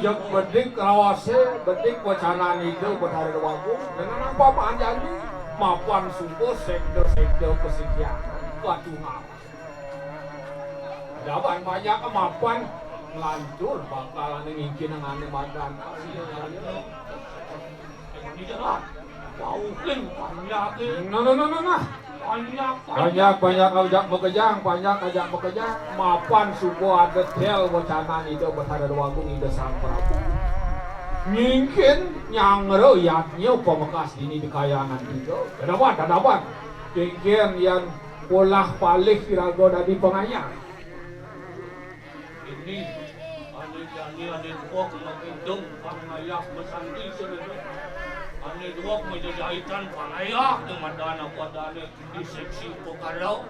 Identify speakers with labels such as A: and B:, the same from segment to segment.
A: jek bedik rawase bedik wacanan itu benar wagu dengan apa panjani mapan sungguh sekde kesediaan waduh ngawas jaban banyak kemapan lanjur bakalan ngingkin ngane madan ini jelas jauhin banyak banyak ajak bekerja mapan suku ada tel wacana itu berada wagung ide sang prabu mungkin yang royatnya pemekas ini di kayangan itu dapat mungkin yang polah balik kirago dari pengayang ini ada dua kemungkinan pengayang bersandi sebenarnya ane dua menjajahitan panaya dengan dana kuadane di seksi pokarau.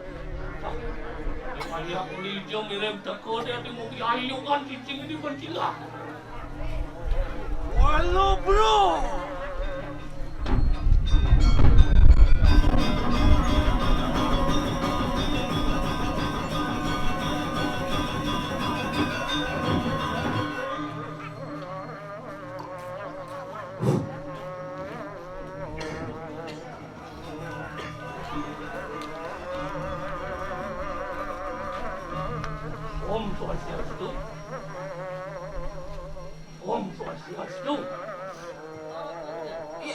A: Banyak ulijo mirip teko dia di muki ayukan cicing ini bencila. Walau bro.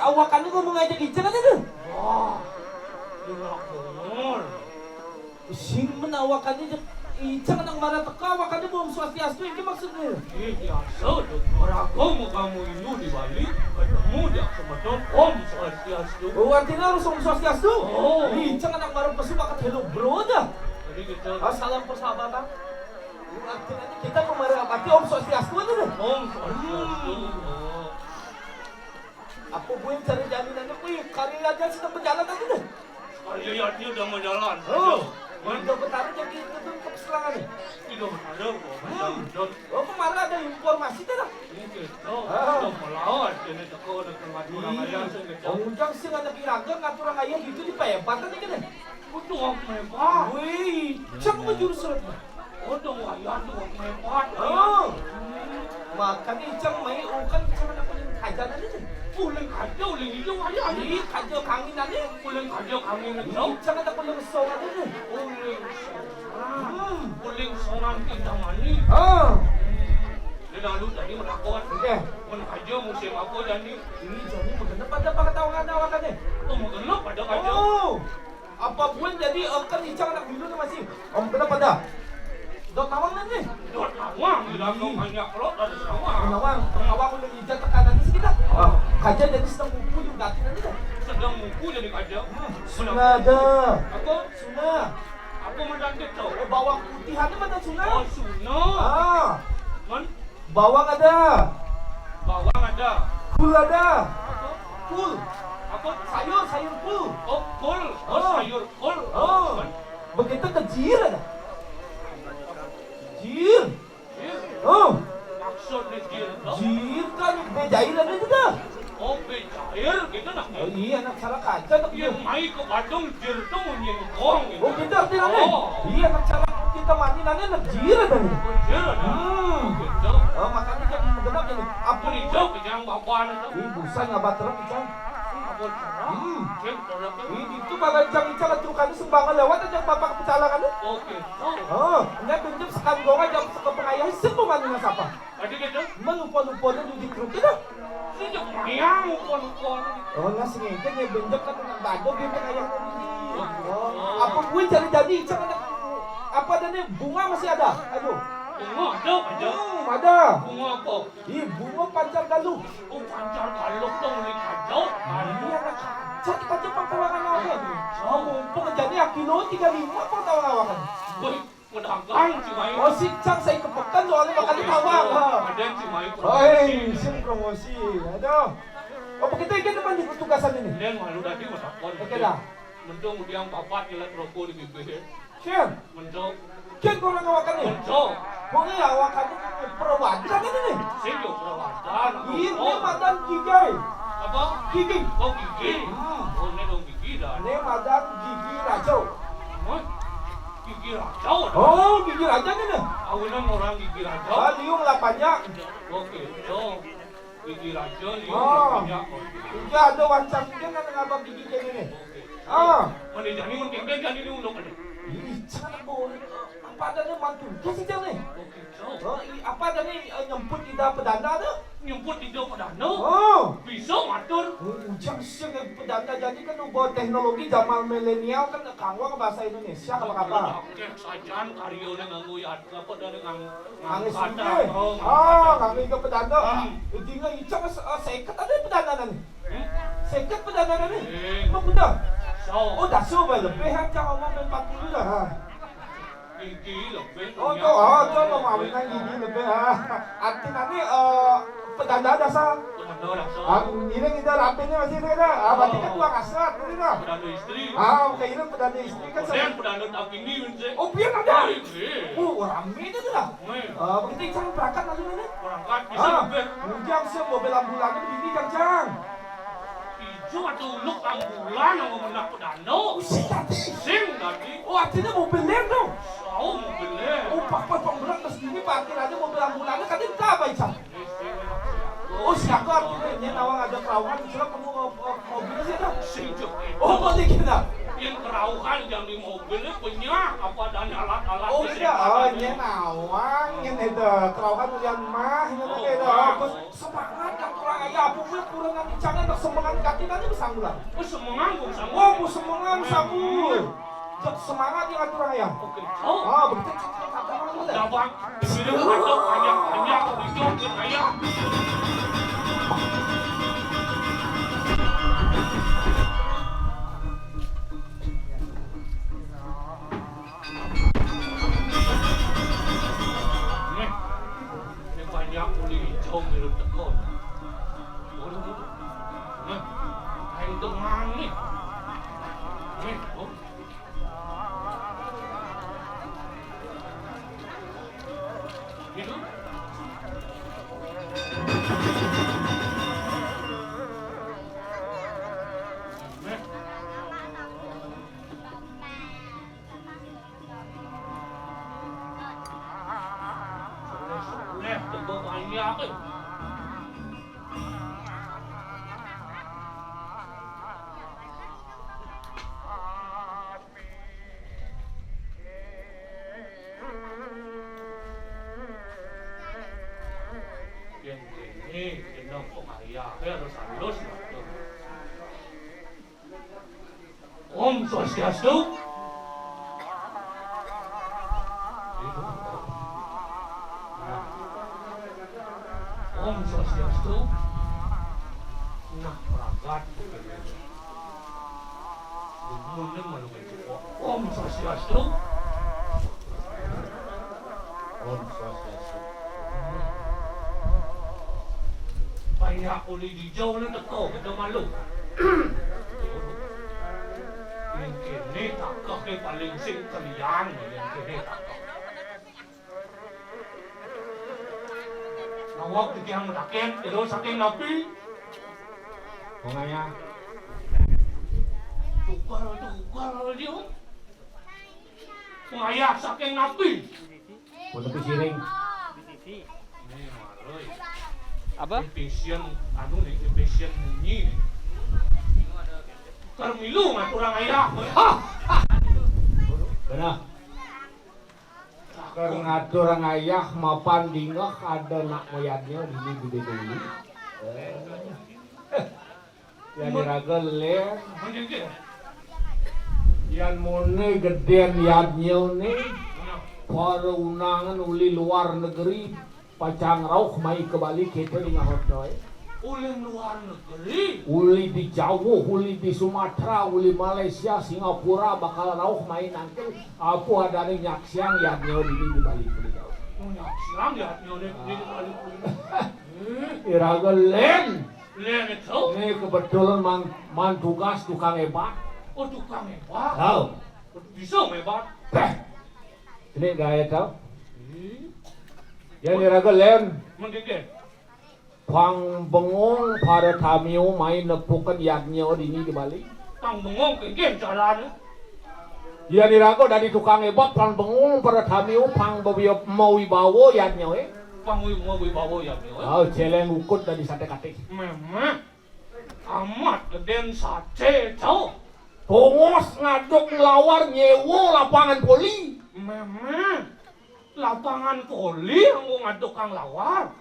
B: Awakan itu mau ngajak Icang aja tuh.
A: Wah, enak banget.
B: Sing menawakan itu Icang anak marah teka awakannya belum swastiastu ini maksudnya.
A: Biasa dong, orang kamu ini di Bali ketemu dia semacam Om Swastiastu.
B: Oh, artinya harus Om Swastiastu.
A: Oh,
B: Icang anak marah pesu bakat hello bro dah.
A: Jadi kita
B: salam persahabatan. Artinya kita pemarah pati Om Swastiastu aja deh.
A: Om Swastiastu.
B: Apa gue cari jaminannya, karirnya sedang berjalan aja deh.
A: Karirnya udah menjalan.
B: Oh, udah bertaruh jadi itu ke serangan nih.
A: Tidak bertaruh kok.
B: Oh, kemarin ada informasi tuh dah.
A: Mungkin. Udah melawan. Jadi teko udah ngaturan ayah.
B: Oh, ujang sih anak iraga ngaturan ayah gitu di pebatan nih kan.
A: Udah hebat.
B: Wih, cak menjurus surat.
A: Udah ayah tuh hebat.
B: Oh, makanya icang main ukan sama nak punya kajian aja deh.
A: Uling kajo, uling hijau ayah.
B: Ini kajo kangin aja.
A: Uling kajo kami
B: Ini icang ada punya mesong aja deh.
A: Uling songan kita mani.
B: Oh,
A: dia lalu tadi melakukan.
B: oke.
A: Uling kajo musim apa jadi?
B: Ini jadi begenep pada pengetahuan awakannya.
A: Oh, mengenal pada kajo.
B: Oh, apa pun jadi kan icang anak biru masih. Om kenapa dah? Dot nawang nanti.
A: Dot nawang, bilang kau banyak kelot dari nawang.
B: Nawang udah ijat tekanan di sekitar. Kaja jadi sedang buku juga nanti dah.
A: Sedang buku jadi kajo.
B: Sunada.
A: Aku
B: Sunah.
A: aku mendantik tau.
B: Bawang putih ada mana sunah?
A: Oh, sunah. Man,
B: Bawang ada.
A: bawang ada.
B: Kul ada.
A: Apa?
B: Kul.
A: Apa?
B: Sayur kul.
A: Oh, kol. Oh, sayur kol.
B: Oh. Begitu ke jir ada. Jir. Oh.
A: Maksudnya jir.
B: Jir kan bejair ada juga.
A: Oh, bejair gitu nak.
B: Oh iya anak salah kaca tak
A: Yang mai ke Badung jir tu menyengkong.
B: Oh kita artinya nih. Iya anak salah kita mandi nanti anak jir ada nih.
A: Jir ada. Gitu.
B: Oh makanya jangan menggenap ini. Apa
A: Apa hijau kejang bapak itu?
B: ini busa ngabat terus icang.
A: Apa cara? Cek terus.
B: Ini itu malah icang atukannya sumbangan lewat aja bapak kepecalakan itu.
A: Oke.
B: Oh, enggak tunjuk sekali gong aja ke pengayah semua mana siapa?
A: Tadi gitu.
B: Melupa-lupa dan di kerut itu.
A: Sejak mayang ukon-ukon.
B: Oh nggak sengaja nih benjok kan dengan bado dia pengayah tadi. Oh, apa gue cari jadi icang ada apa ada nih bunga masih ada? Aduh.
A: Bunga ada aja.
B: Ada.
A: Bunga apa?
B: Ih, bunga pancar galuh.
A: Oh, pancar galok dong di kacau.
B: Iya nak jadi kaca pangkawangan awakan. Oh, mumpung jadi kilo 35 pangkawangan awakan.
A: Woi, pedagang si Mai.
B: Oh, si Cang saya kepekan soalnya makan di tawang.
A: Ada si Mai.
B: Oi, sim promosi. Aduh. Oh, kita ikan depan di petugasan ini.
A: Dan malu tadi matakon.
B: Oke dah.
A: Mendung udiang papat nilai rokok di bibir.
B: Siap.
A: Mendung.
B: Kian kau orang awakan ini.
A: Mendung.
B: Pokoknya awakan ini perwakilan ini nih.
A: Sejauh perawatan.
B: Ini madan gigi.
A: Apa?
B: Gigi.
A: Oh, gigi. Oh, ini dong gigi dah.
B: Ini madan gigi racau.
A: Hah? Gigi gigi raja.
B: Oh, gigi raja nih.
A: Awinan orang gigi raja.
B: Ah, liung lah banyak.
A: Oke, so gigi raja liung
B: Oh.
A: banyak.
B: Gigi ada wancang gigi kan ngabang gigi kayak gini. Ah.
A: Mana jadi mun gigi jadi liung dok.
B: Ih, jangan boleh. Apa ada nih mantu? Kasih jangan nih.
A: Oke, so
B: Oh, apa ada nih nyemput di dalam pedanda tuh?
A: nyemput di dalam pedana.
B: Oh.
A: Bisa matur.
B: Ujang sih yang pedanda jadi kan bawa teknologi zaman milenial kan kangwa ke bahasa Indonesia apa?
A: Oke, sajaan karyone nganggo yat apa dari
B: Angis
A: kata.
B: juga. Ah, kami ke pedanda. Ujingnya icang seket ada pedanda nih. Seket pedanda nih. Emang benar?
A: So,
B: Oh, dah coba lebih aja ngomong 40 dah.
A: gigi lebih.
B: Oh, tuh mau mawinan gigi lebih. Artinya nih pedanda dasar.
A: Pedana dah so.
B: Ini kita rapinya masih ada. Berarti kan tuang asat, ini dah.
A: Pedana istri.
B: Oke, ini pedanda istri kan
A: Kemudian pedana tak ini unse.
B: Oh, biar ada.
A: Oke.
B: Rame itu dah. Begitu Icang berangkat lalu nih.
A: Berangkat bisa lebih.
B: Ujang sih mobil ambulannya begini, Jang.
A: Ijo atau uluk ambulan yang memenang pedana.
B: Sing tadi.
A: Sing tadi.
B: Oh, artinya mobil lem dong.
A: Sao mobilnya.
B: Oh, Pak pemberat meski ini parkir aja mobil ambulannya kan itu apa, Icang? Oh, siapa artinya ini nawang ada perawan, misalnya kamu mobilnya sih dah.
A: Sing joki.
B: Oh, boleh kita.
A: Yang kerauhan yang di mobilnya banyak apa dan alat-alat
B: Oh, iya, ini nawang, ini itu kerauhan yang mah, ini itu. Semangat kan orang ayah, aku punya kurangan Icangnya untuk semangat kaki nanti bersanggulan.
A: Oh semangat kok sama.
B: Oh, mau semangat sanggul. Cek semangat yang atur orang ayah.
A: Oke. Oh.
B: Oh, begitu cek kata orang itu.
A: Dabang. Di sini ada banyak itu ke saya. Ini banyak uli hijau mirip tekon. Orang itu. Nih, air demang nih. Nih, oh. Gitu. Nih. Nih, tunggu banyak eh. Yang ini kenapa kok ayah harus halus betul. Om Swastiastu. Itu. Om Swastiastu. Nah, peragat. Kemudian malu mencoba. Om Swastiastu. Om Swastiastu. Banyak uli hijau ni teko, kita malu. Yang kini takah ke paling sing kalian, yang kini takah. Nawak dikihang matakin, ito saking napi.
B: Pengaya.
A: Tukar dia. Pengayak saking napi.
B: Untuk siring.
A: Ini malu.
C: Apa?
A: Passion anu nih, passion bunyi nih. Termilu nggak kurang ayah.
B: Benar. Ngatur orang ayah mapan dingah ada nak moyatnya di gede dulu. Yang diragel len.
A: Menjengkel.
B: Yang mone gedean yadnya nih. Para unangan uli luar negeri. Pacang rauh mai ke Bali kita di ngahotoy.
A: Uli luar negeri.
B: Uli di Jawa, uli di Sumatera, uli Malaysia, Singapura bakal rauh main nanti. Apa ada nih nyaksiang yang nyawa di Bali kulit jauh.
A: Punya siang ya nyonya di balik kulit.
B: Iraga len.
A: Len itu.
B: Ini kebetulan man tugas tukang hebat.
A: Oh tukang hebat.
B: Tahu.
A: Bisa hebat.
B: Ini gaya tahu. Yang iraga len.
A: Menjengkel.
B: Pang bengong para tamu main nepukan yadnya di Bali.
A: Tang bengong kengken caranya. Ya dirago dari tukang ebot pang bengung pada tamiu pang babiyo mau wibawo yadnya we.
B: Pang mau wibawo yadnya we.
A: Oh celeng ukut dari sate kate.
B: Memang amat geden sace cau.
A: Pongos ngaduk ngelawar nyewo lapangan poli.
B: Memang lapangan poli yang mau ngaduk kang lawar.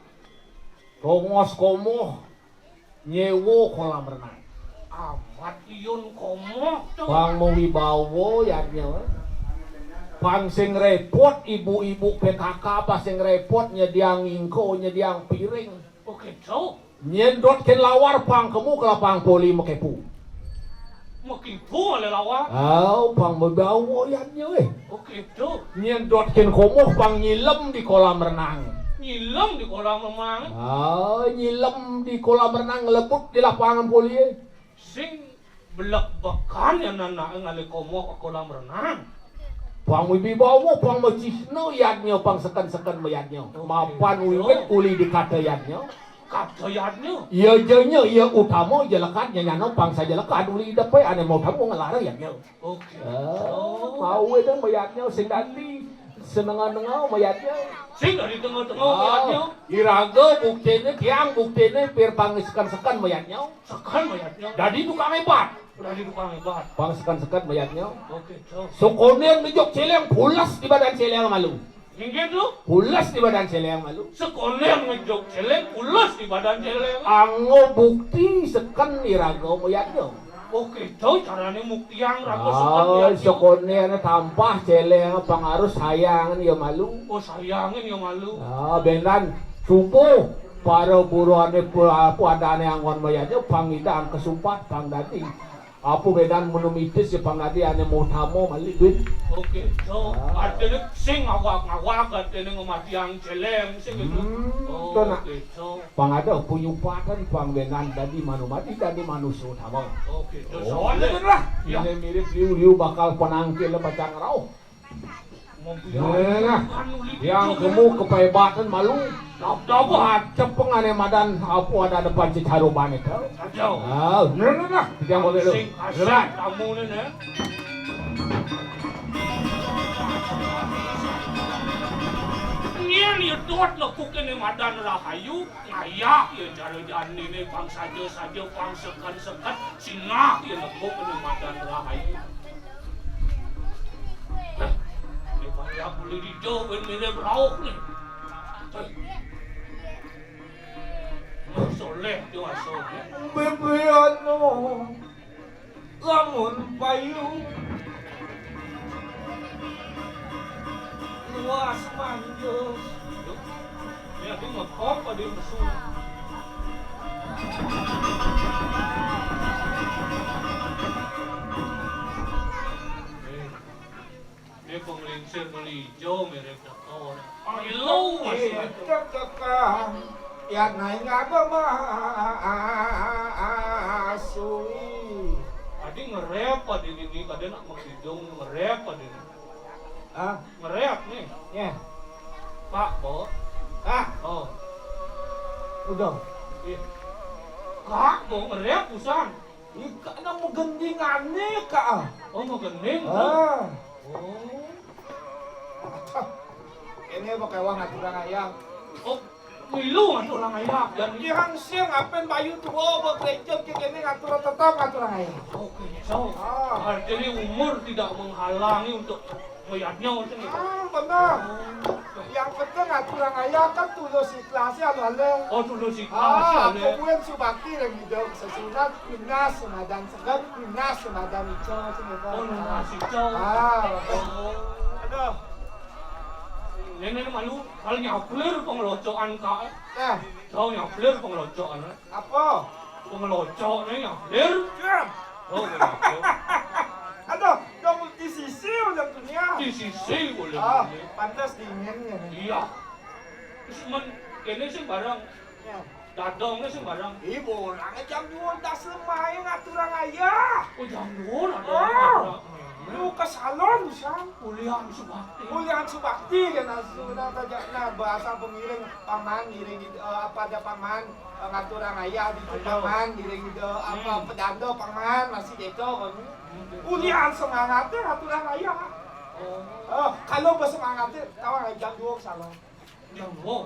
A: Pongos komo nyewo kolam renang.
B: Amat iun komo tuh.
A: Pang mau wibawo yadnya we. Pang sing repot ibu-ibu PKK pas sing repot nyediang ingko nyediang piring.
B: Oke cau.
A: Nyendot ken lawar pang kamu ke lapang poli mekepu.
B: Mekipu oleh lawar.
A: Oh, pang membawa yadnya we.
B: Oke cau.
A: Nyendot ken komoh pang nyilem di kolam renang.
B: Nyilam di kolam renang.
A: Oh, nyilem di kolam renang lebut di lapangan poli.
B: Sing belak bakan ya nana ngali komo ke kolam renang.
A: Pang wibawa pang macisno yadnya pang sekan-sekan mayadnya. Mapan wiwit uli dikata yadnya.
B: Katayadnya.
A: Iya jenya iya utama iya lekatnya nyano pang saja lekat uli dapat ane mau tamu ngelarang yadnya.
B: Oke.
A: Mau itu mayatnya sing dandi senengan-nengan mayatnya.
B: Sing dari tengah-tengah mayatnya.
A: Iraga buktinya tiang buktinya biar pang sekan-sekan mayatnya.
B: Sekan mayatnya.
A: Jadi tukang hebat.
B: Dari tukang hebat.
A: Pang sekan-sekan mayatnya.
B: Oke cau.
A: Sokoner ngejok celeng pulas di badan celeng malu.
B: Hingga tu
A: Pulas di badan celeng malu.
B: sekolah ngejok celeng ulas di badan celeng.
A: Ango bukti sekan iraga mayatnya.
B: Oke cau caranya muktiang raga sekan mayatnya.
A: Sokoner tampah celeng pangaruh sayang ya malu.
B: Oh sayangin ya malu.
A: Benan subuh para buruane puadane angon mayatnya pangida ang kesumpat pang dati. Apu bedan menumitis ya pang dati ane mau tamo mali duit.
B: Oke cau. Artinya sing ngawak-ngawak artinya ngematiang celeng sing itu.
A: Itu nak.
B: Oke cau.
A: Pang ada puyupatan pang benan dadi manu mati dadi manusia tamo.
B: Oke cau.
A: Oh,
B: Soalnya
A: lah.
B: Ya.
A: Ini mirip liu-liu bakal penangkil bacang rau. Nah, yang kamu kepebatan malu. Dapat cepeng ane madan apa ada depan Cicaruban itu.
B: Kacau.
A: Nah, yang boleh lu.
B: Sing kasar kamu ni ne. Nian ya dot lekuk ni madan rahayu. Ngayak ya cara jani ni pang saja pang sekan singak ya lekuk ni madan rahayu. Ni banyak boleh dijauh mirip rauk ni. Soleh tu soleh.
A: Bebeano lamun payu luas manjus.
B: Ya dia ngekop pada musuh. Dia pemelingsir melijo mirip dakor. Ilo masih.
A: Kakak ya naik apa masui.
B: Adi ngerep pada ini kadang nak menghidung ngerep pada ini. Ngerep nih.
A: Ya.
B: Pak bo. Oh.
A: Udah.
B: Iya. Kak bo ngerep pusan.
A: Ika na mo gendingan ni ka.
B: Oh mau gening.
A: Ah.
B: Oh.
A: Ini pakai uang aturan ayam.
B: Oh. Milu nga orang ayak dan
A: Yang siang apen bayu tuwo bekerja kini ngatur tetap aturan ayam.
B: oke so jadi umur tidak menghalangi untuk melihatnya macam itu.
A: Benar. Yang penting aturan ayam kan tulus ikhlasnya lalu.
B: Oh tulus ikhlas ya le.
A: Kemudian subakti lagi dong sesunat lunas semadan segan lunas semadan ijo macam itu.
B: Oh lunas ijo.
A: Aduh.
B: Nenek malu kalau nyapler pengelocokan kak. Tahu nyapler pengelocokan.
A: Apa?
B: Pengelocok nih nyapler. Oh nyapler.
A: Aduh, dong di sisi udah dunia.
B: Di sisi boleh.
A: Pantas dinginnya.
B: Iya. Cuman ini sih barang. Dadongnya sih barang.
A: Ibu, orangnya jam 2 das lumayan aturan ayah.
B: Oh jam 2 ada.
A: Lu ke salon sang
B: Kuliah subakti.
A: kuliah subakti kan sudah tajakna bahasa pengiring paman giring gitu apa ada paman ngaturan ayah di paman giring gitu apa pedando paman masih gitu kan
B: Ulian semangatnya aturan ayah. Kalau bersemangatnya kawan jam 2 salon.
A: Jam 2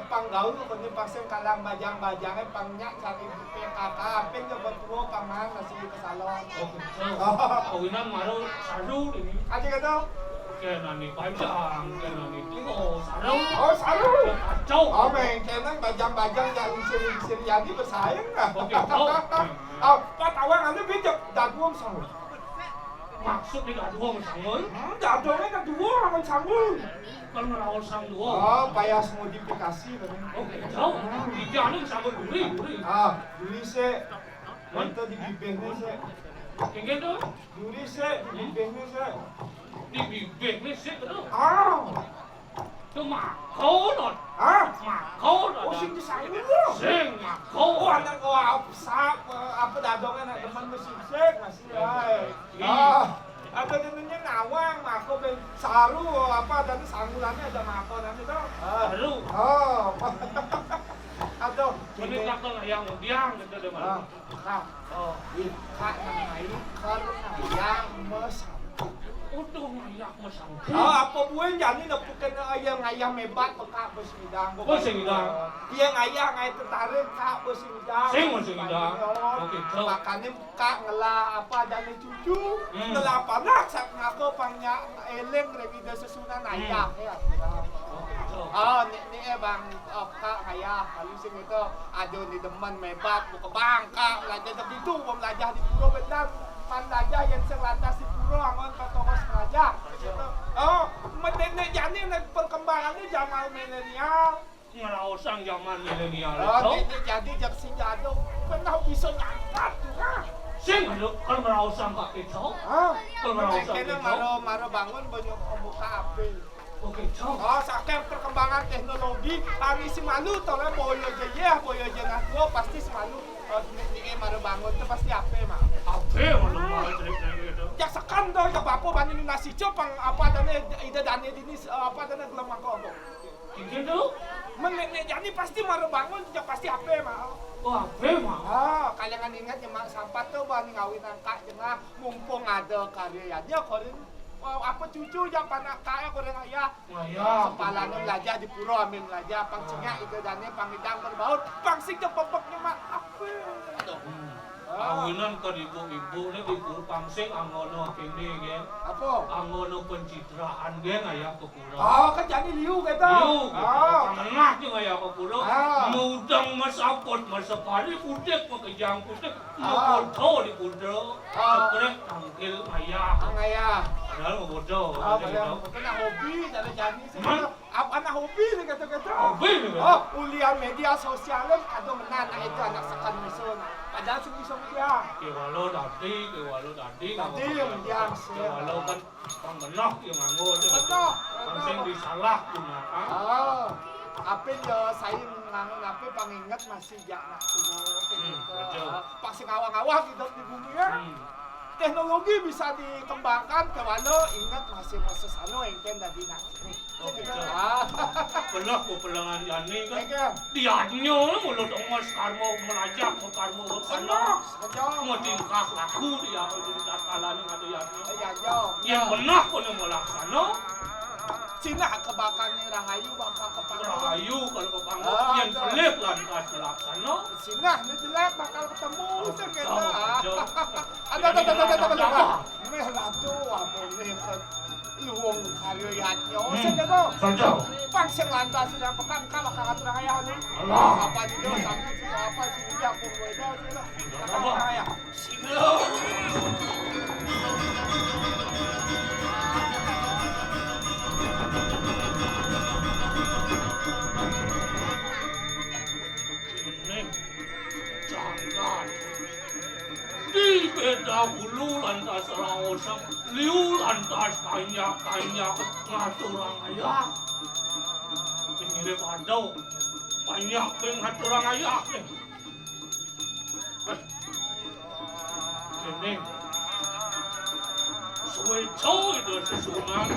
B: Panggaul kami pasien kalang bajang-bajangnya pangnya cari PKK apa yang bertua pangan nasi ke salon.
A: Kawinan maru saru ini.
B: Aja kata.
A: Kenani panjang, kenani tinggal saru.
B: Oh saru.
A: Kacau.
B: Oh kenan bajang-bajang yang sering jadi bersaing lah. Pak tawang ada bijak daduang saru.
A: Maksud ni daduang sangul?
B: Daduangnya daduang sama sangul.
A: Kan merawat sang dua.
B: Payas modifikasi kan.
A: Oke, jauh. Dijani sangul duri.
B: Duri se. Mantu di bibirnya se.
A: Kengke tu?
B: Duri se, di bibirnya se.
A: Di bibir ni sih tu. Tu makau not. Makau not.
B: Oh sing di sangul.
A: Sing makau.
B: Oh anak kau apa dadongnya nak teman mesin sek masih. Ada tentunya ngawang, mako ben saru apa dan sanggulannya ada mako dan itu.
A: Saru.
B: Atau
A: Ini kakak yang diang gitu deh malah.
B: Kak nangai kalau yang mesam.
A: Udah ngayak masang.
B: Apa bukan jadi nak bukan ayam mebat kak bersingidang.
A: Bersingidang.
B: Iya ngayang ngai tertarik kak bersingidang.
A: Bersingidang. Oke,
B: makanya kak ngelah apa dan cucu. Ngelah panak sak ngako pangnya eleng revida sesunan ayah ya. Ni bang kak ayah kalau sing itu ada di deman mebat buka bangka belajar begitu belajar di Puro Bendan Mandaja yang selantas di Puro angon patokos raja. Jadi perkembangannya zaman milenial.
A: Ngerosang zaman milenial.
B: Jadi jak sinjado pernah bisa ngangkat tuh kan.
A: Sing kan ngerosang kak itu. Kan ngerosang itu.
B: Maro bangun banyak membuka api.
A: Oke,
B: saking perkembangan teknologi, kami si malu tolong boyo aja ngaku pasti semalu ini maru bangun itu pasti apa mah?
A: Apa malu gitu?
B: Ya sekan dong, ya bapak banding nasi copang apa dan ide dani ini apa dan gelombang kok?
A: Gitu?
B: Jadi pasti maru bangun ya pasti apa mah?
A: Apa mah?
B: Kalian ingat ya mak sampah tuh banding ngawin angka jengah mumpung ada karya dia korin. Apa cucu yang panak kaya korang ayah sepalanya belajar di Puro ambil belajar pangsinya itu dane pangidang berbaur pangsing je popoknya mak apa
A: Awinan ke ibu-ibu ni di Puro pangsing angono kini gen
B: apa
A: angono pencitraan gen ayah ke Puro
B: kan jadi liu kata
A: pangenah je ayah ke Puro mudang masapot masapari putih makejang putih makoto di Puro sekrek tangkil ayah padahal mau bodoh.
B: Padahal kena hobi dari jadi sih. Apa anak hobi nih kata-kata?
A: Hobi nih.
B: Ulian media sosial kado menan itu anak sekan musuh. Padahal sih bisa dia.
A: Kewalo tadi.
B: Tadi yang dia
A: kewalo kan panggenah yang nganggo itu.
B: Betul.
A: Pangsing disalah punya kan.
B: Apa yang saya ngangon apa pangingat masih jak nak tuh. Pasti ngawang-ngawang hidup di bumi ya. Teknologi bisa dikembangkan kalau ingat masih masa sano engken dari nak.
A: Pernah ko pelangan yani kan. Diadnya mulut ongos karmo melajak ko karmo sano. Mo tingkah laku dia ko jadi tatalan ngado yani. Yang benar ko nang melaksana.
B: Cina kebakannya Rahayu bakal kepanggil.
A: Rahayu kalau kepanggil yang pelik lantas melaksana.
B: Cina ini jelek bakal ketemu sekena. Ada. Merah tuh apa nih kan. Luang karyo yatnya. Sekena.
A: Sanjau.
B: Pangsing lantas sudah pekan bakal atur ayah nih. Apa itu sampai apa sih dia pun beda sih. Apa ayah? Silo. Di beda hulu lantas raosang, liu lantas kanyak ngaturang ayah. Ini padau, banyak ngaturang ayah. Ini, suwe cow itu sesunan.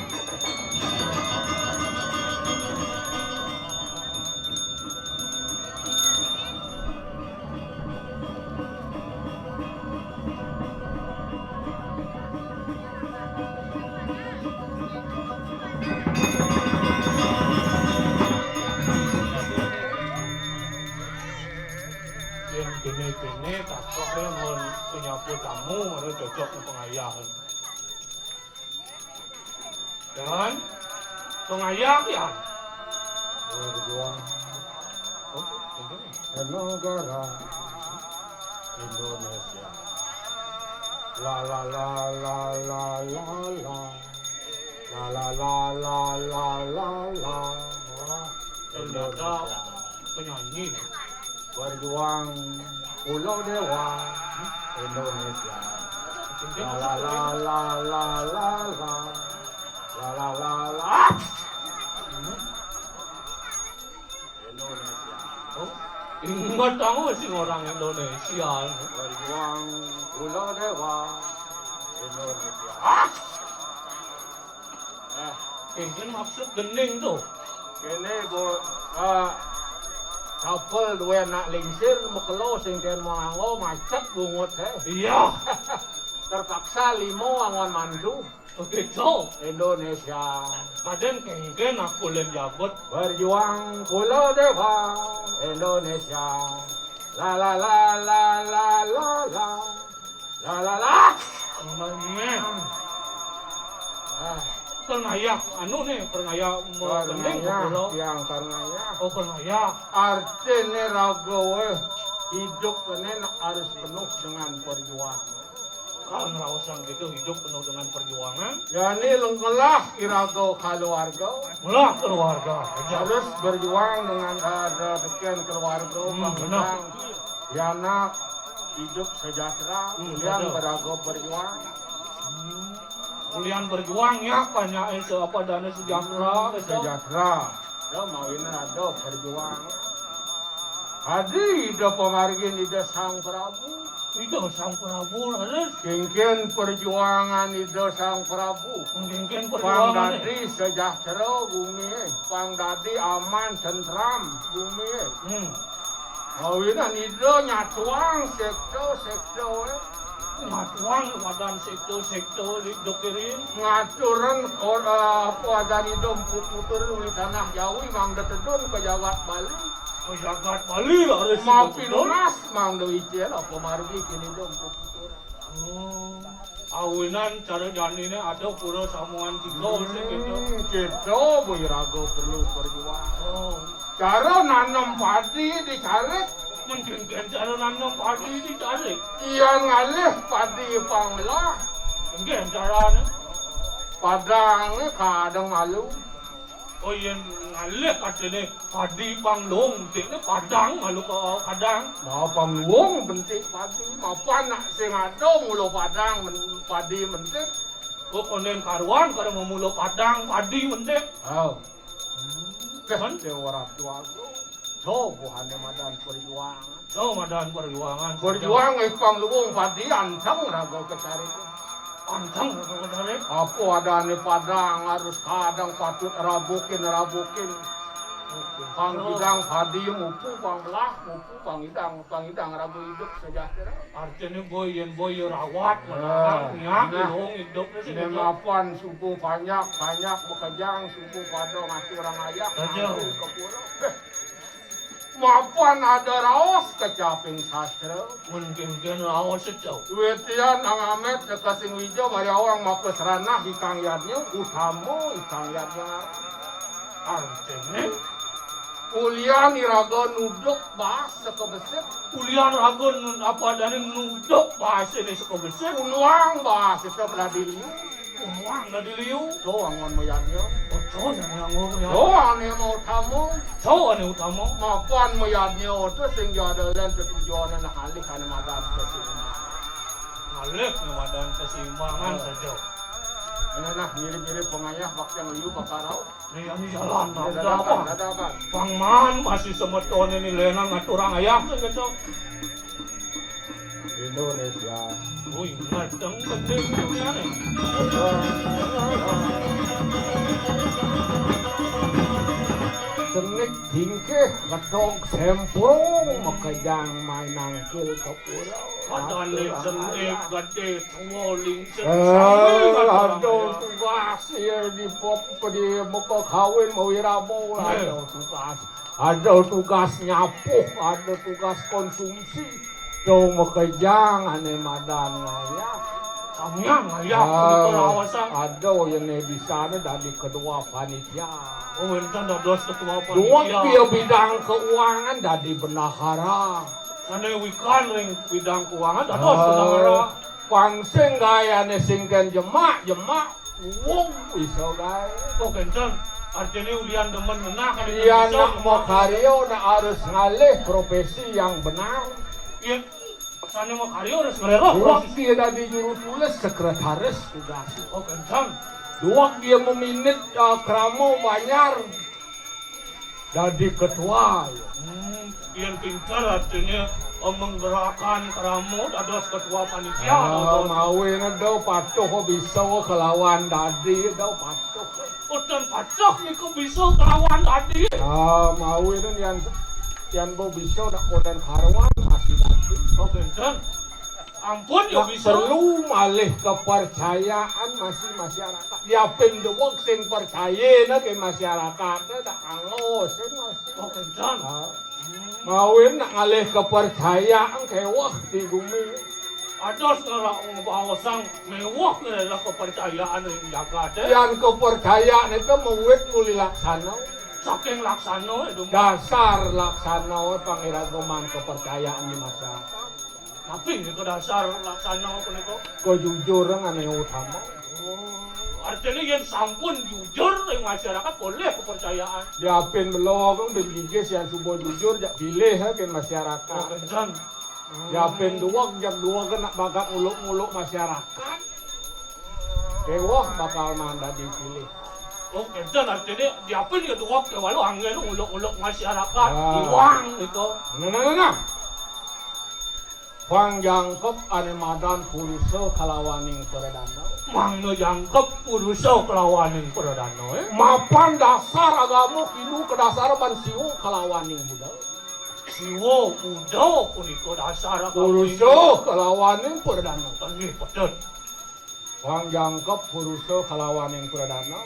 A: cocok pengayahan. Dan pengayak ya.
C: Berjuang
A: Oh, ini.
C: negara Indonesia. La la la la la la la. La la la la la la la.
A: Ternyata penyanyi.
C: Berjuang Pulau Dewa Indonesia. La la la la la la la. La la la la. Indonesia.
A: Oh, ingat kamu sih orang Indonesia.
C: Berjuang Pulau Dewa Indonesia.
A: Ini maksud gening tuh.
C: Kene go couple dua nak lingsir mekelo sing ten manggo macet bungut
A: Iya.
C: terpaksa limo angon mandu
A: Begitu.
C: Indonesia.
A: Kadang kengken aku len jabut.
C: Berjuang Pulau Dewa Indonesia. La la la la la la la. La la la.
A: Memang. Pengayak, anu nih pengayak mau gening ke pulau.
C: Yang karenanya
A: Oh pengayak.
C: artinya ragawe hidup ini harus penuh dengan perjuangan.
A: Kalau ngerawasan gitu hidup penuh dengan perjuangan.
C: Yani lengkelah irago keluarga
A: Mulah keluarga.
C: harus berjuang dengan ada sekian keluarga
A: benar.
C: bangsa anak hidup sejahtera yang
A: betul.
C: berago berjuang
A: Kuliah berjuang ya banyak apa dana sejahtera.
C: sejahtera ya mau ini ada berjuang Adi ida pemargin ida sang Prabu
A: Itu sang Prabu harus
C: kengken perjuangan ida sang Prabu
A: mungkin perjuangan.
C: Pangdadi sejahtera bumi Pangdadi aman tentram bumi Awinan ida nyatuang sekto
A: Ngatuang wadan sektor dokirin.
C: ngaturan wadan ida putur di tanah Jawi mang detedun ke Jawa Bali
A: Pejagat Bali harus
C: mau
A: betul.
C: pinunas mang do icel apa margi kini dong putur
A: Awinan cara janine ada pura samuan tiga segitu.
C: Kita birago perlu berjuang
A: Oh,
C: cara nanam padi dicari
A: mungkin cara nanam padi dicari.
C: iya ngalih padi panglah
A: Mungkin caranya.
C: padangnya kadang malu
A: Oh iya ngalih katanya padi panglong, ini padang malu ke kadang.
C: mau panggung bentik padi mau panak sing adong ulo padang padi bentik
A: Oh konen karuan kada memulo padang padi mendek.
C: oh kan orang tua buhannya madan perjuangan
A: Oh madan perjuangan.
C: berjuang pangluung padi ancang rago kecari
A: Antang kadang.
C: apa adanya padang harus kadang patut rabukin pangidang padi mupu panglah mupu pangidang ragu hidup sejahtera
A: Artinya boy rawat menang ya ilong hidup sih.
C: Nemapan suku banyak bekejang suku pada ngasih orang ayah
A: Saja.
C: ke pulau. Mapan ada raos kecaping sastra.
A: Mungkin rawat sejauh.
C: Wetian angamet dekasing wijo bari awang mapes ranah ikang yadnya utamo ikang yadnya.
A: Artinya
C: Kuliah niraga nuduk bahas sekebesit.
A: kuliah ragun apa dari nuduk bahasa ini sekobesit.
C: Unuang bahas sebelah diri.
A: Uang dari liu.
C: Doang ngon moyadnya.
A: Oh yang ngomong ya.
C: Doang nih mau tamu.
A: Tahu ane utama.
C: Mapan moyadnya itu sing jada dan tujuan anak alih kan madan kesimbangan.
A: Ngalek nih wadan keseimbangan saja.
C: Nah mirip-mirip pengayah waktu yang liu pakarau.
A: Ini jalan ada apa?
C: Dadakan.
A: Pangman masih semeton ini lenang ngaturang ayam segitu.
C: Indonesia.
A: Wih, ngadeng penting dunia nih.
C: Senik tingkeh ketong sempurong makajang mainang kil ke pulau.
A: Padahal senik gede ngoling
C: Aduh tugas ya di pop di muka kawin mau wirabo ada tugas. Ada tugas nyapuh, ada tugas konsumsi. Dong makajang ane madan ngaya. Samyang ayah punika lawasang.
A: Aduh yang di sana dari kedua panitia.
C: Oh enten dados ketua
A: Dua
C: panitia.
A: dia bidang keuangan dari bendahara.
C: Sane wikan ring bidang keuangan dados bendahara.
A: Pangsing gaya nesingkan jemak wong bisa gaya.
C: Oh enten artinya ulian demen menah kan
A: Iya nak mau karyo nak harus ngalih profesi yang benar.
C: Iya. Sane mau karyo harus ngerero.
A: Dua dia dari juru tulis sekretaris tugas.
C: Oh enten.
A: Dua dia meminit kramo banyar dari ketua.
C: Yang pintar artinya menggerakkan keramu dados ketua panitia.
A: Mawin daw patuh bisa kelawan dadi daw patuh.
C: Udan pacok niku bisa kelawan tadi.
A: Mawin yan bo bisa nak koden karwan masih dadi.
C: Oh benten. Ampun ya bisa.
A: Perlu malih kepercayaan masih masyarakat. Diapin dewek sing percaya na ke masyarakat tak angos masih.
C: Oh benten.
A: Mawin nak ngalih kepercayaan kewah di bumi.
C: Ados ngerak bawasang mewah ngerak kepercayaan yang jaga deh.
A: Yang kepercayaan itu mewit muli laksana.
C: Saking laksana itu.
A: Dasar laksana pangiragoman kepercayaan di masyarakat.
C: Tapi ini ke dasar laksana apa nih kok?
A: Kejujuran yang utama.
C: Artinya yang sampun jujur yang masyarakat boleh kepercayaan.
A: Diapin belum bergigis yang subuh jujur jak pilih ke masyarakat.
C: Oh benten.
A: Diapin jam dua kena bakal muluk-muluk masyarakat. Kewah bakal mandat dipilih.
C: Oh benten artinya diapin ya tuh waktu walau angin uluk-uluk masyarakat iwang itu.
A: Nah. Wang jangkep ane madan puluso kalawaning peredana.
C: Mangno jangkep puruso kelawaning perdana
A: Mapan dasar agamu kinu ke dasar ban siwo kalawaning budal.
C: siwo udo puniko dasar
A: Puluso kalawaning peredana.
C: Tani pedet.
A: Wang jangkep puluso kalawaning peredana.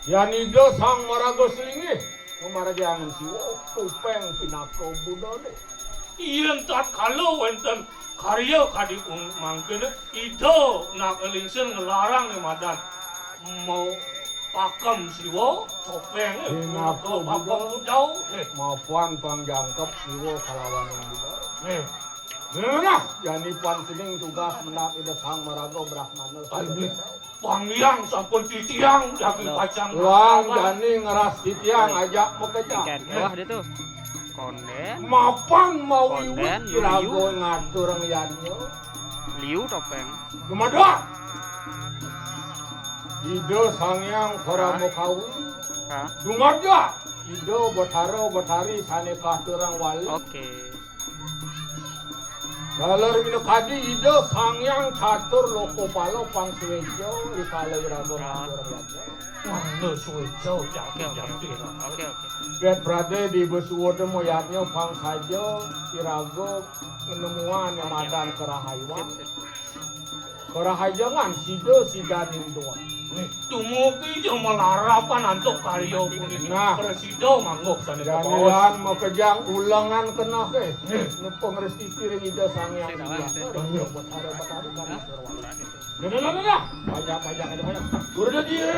A: Yanido sang marago singi. Marajangan siwo tupeng pinako budal.
C: Iyan tat kalau wenten karya kadi mangkene itu nak elingsen ngelarang nih madan mau pakem siwo topeng
A: Pinako
C: pakem udau
A: Maafan pangjangkep siwo kalawaning budal. Nah, jani pan sining tugas mendak ida sang marago brahmana.
C: pangyang sampun titiang lagi pacang
A: Luang jani ngeras titiang ajak mekecak.
D: Ikan bawah dia tuh. Konden,
A: Mapan mau
D: Konden,
A: iwit
D: liu.
A: kirago ngatur ngianyo.
D: liu topeng.
A: Dumadua. Ido sangyang koramo kawin.
D: Hah?
A: Dumadua. Ido botari sane katurang wali.
D: Oke.
A: Dalar minukadi ido sangyang catur loko palo pang suwejo ikala irago ngatur ngianyo.
C: Mangno suwe jauh
D: Oke,
C: jauh
D: oke.
C: jauh
D: Oke, oke.
A: Bet berada di besuwode moyatnya pang sajo irago menemuan yang madan kerahaywan. Kerahayangan sido sidaning doa.
C: Tumuki jeung melarapan antuk karya punika
A: Nah.
C: presido mangguk sana ke bawah.
A: Jamilan mau kejang ulangan kena ke. Nupong resti piring ida sangyang biasa. Buat hari-hari kan. Nah. Banyak aja banyak. Udah dia.